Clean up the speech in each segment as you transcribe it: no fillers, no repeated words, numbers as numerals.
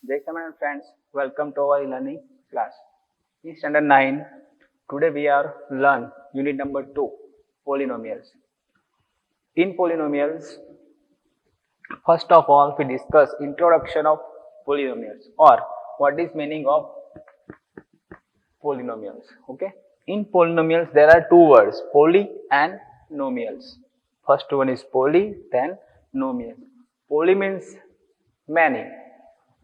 Jai Saman and friends, welcome to our learning class. In standard 9, today we are learn unit number 2, polynomials. In polynomials, first of all we discuss introduction of polynomials or what is meaning of polynomials. Okay. In polynomials there are two words, poly and nomials. First one is poly, then nomial. Poly means many.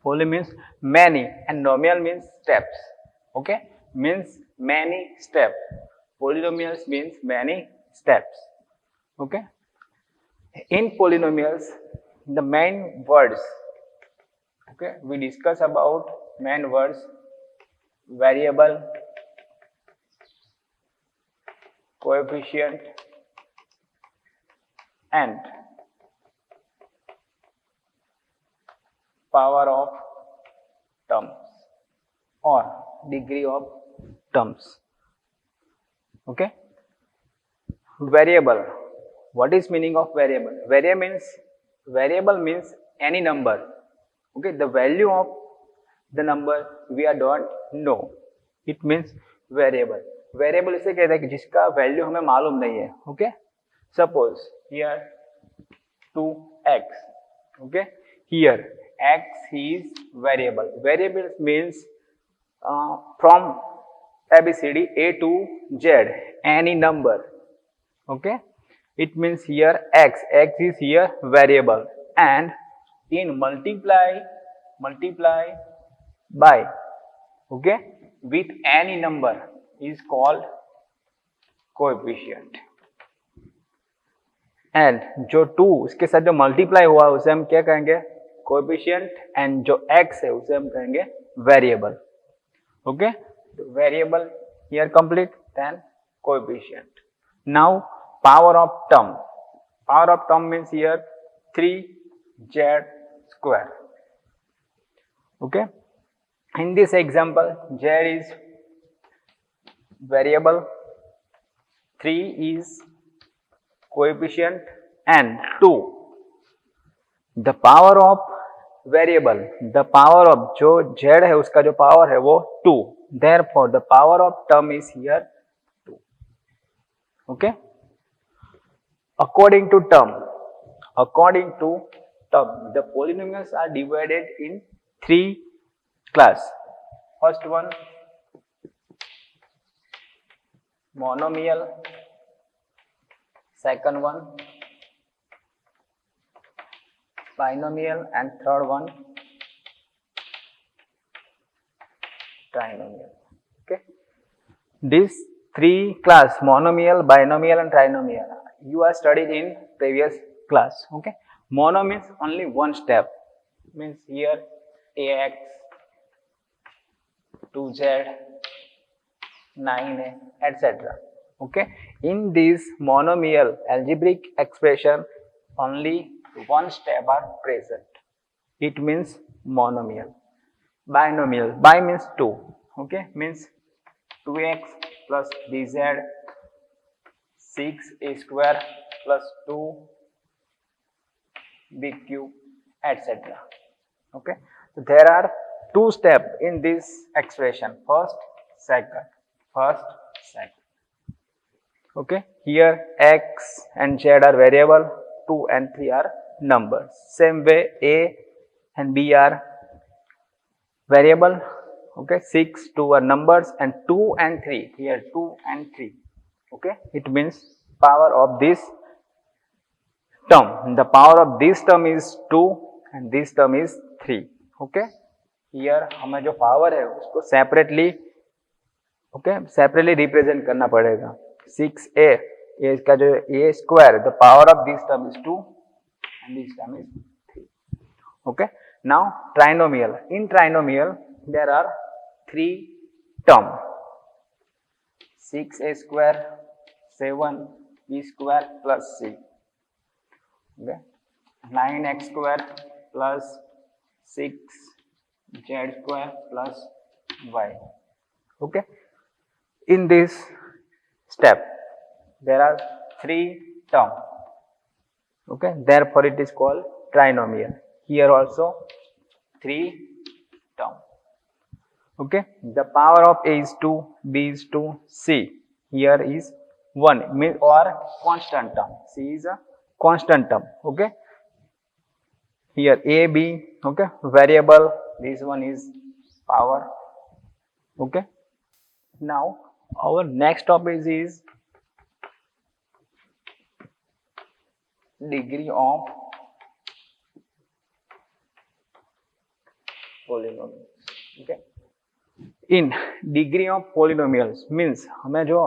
Poly means many and nomial means steps. Okay, means many steps. Polynomials means many steps. Okay, in polynomials the main words. Okay, we discuss about main words: variable, coefficient, and power of terms or degree of terms. Okay, variable. What is meaning of variable? Variable means any number. Okay, the value of the number we don't know. It means variable. Variable इसे कहते हैं कि जिसका value हमें मालूम नहीं है. Okay, suppose here 2x. Okay, here x is variable. Variable means from ABCD A to Z, any number. Okay, it means here x is here variable, and in multiply by, okay, with any number is called coefficient. And जो 2 इसके साथ जो multiply हुआ उसे हम क्या कहेंगे? Coefficient. And जो x है उसे हम कहेंगे variable. Okay, variable here complete, then coefficient. Now power of term. Power of term means here 3z square. Okay, in this example z is variable, 3 is coefficient and 2. The power of variable, the power of जो z है उसका जो power है वो 2. Therefore the power of term is here 2. Okay, according to term, the polynomials are divided in 3 class. First one, monomial. Second one, binomial, and third one, trinomial. Okay, these 3 class, monomial, binomial, and trinomial, you are studied in previous class. Okay, mono means only one step, means here ax, 2z, 9a, etc. Okay, in this monomial algebraic expression only one step are present. It means monomial. Binomial, bi means 2. Okay, means 2x plus bz, 6a square plus 2 b cube, etc. Okay, so there are 2 steps in this expression, first, second. Okay, here x and z are variable, 2 and 3 are numbers. Same way a and b are variable. Okay, 6, 2 are numbers, and 2 and 3, here 2 and 3. Okay, it means power of this term, the power of this term is 2 and this term is 3. Okay, here हमें जो power है उसको separately, okay, separately represent करना पड़ेगा. 6a, a इसका जो a square, the power of this term is 2 and this term is 3. Okay, now trinomial. In trinomial there are 3 terms: 6a square, 7b square plus c. Okay, 9x square plus 6z square plus y. Okay, in this step there are 3 terms. Okay, therefore it is called trinomial. Here also 3 term. Okay, the power of A is 2, B is 2, C here is 1 or constant term. C is a constant term. Okay, here A, B, okay, variable, this one is power. Okay, now our next topic is degree of polynomials. Okay, in degree of polynomials means हमें जो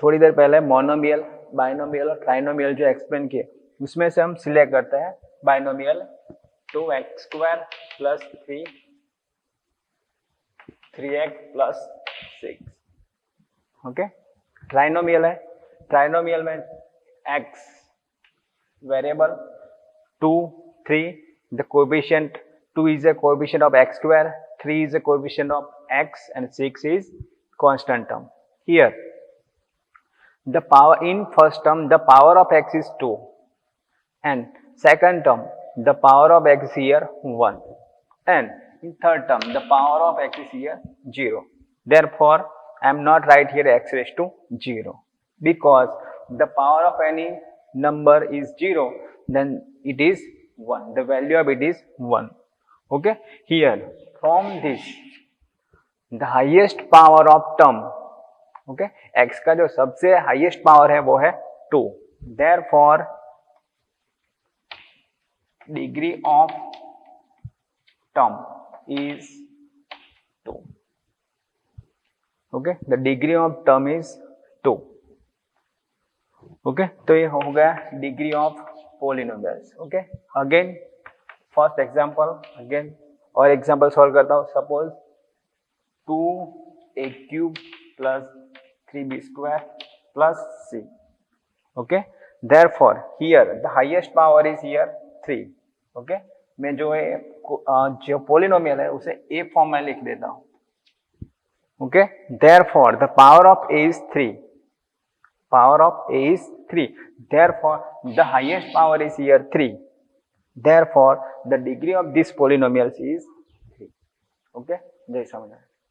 थोड़ी देर पहले monomial, binomial और trinomial जो explain किए उसमें से हम सिलेक्ट करते हैं binomial 2x² plus 3x plus 6. Okay, trinomial है, ट्राइनोमियल में x variable 2 3 the coefficient 2 is a coefficient of x², 3 is a coefficient of x and 6 is constant term. Here the power in first term the power of x is 2 and second term the power of x is here 1 and in third term the power of x is here 0. Therefore I am not write here x raised to 0 because the power of any number is 0 then it is 1, the value of it is 1. Okay, here from this the highest power of term, okay, x का जो सबसे highest power है वो है 2. Therefore degree of term is 2. Okay, the degree of term is 2. Okay, तो ये हो गया degree of polynomials. Okay, again first example, again और एग्जाम्पल सॉल्व करता हूँ. Suppose 2a³ plus 3b² plus c. Okay, therefore here the highest power is here 3. Okay, मैं जो polynomial है उसे a फॉर्म में लिख देता हूँ. Okay, therefore the power of a is 3. Power of a is 3. Therefore the highest power is here 3. Therefore the degree of this polynomials is 3. Okay, जय समझ.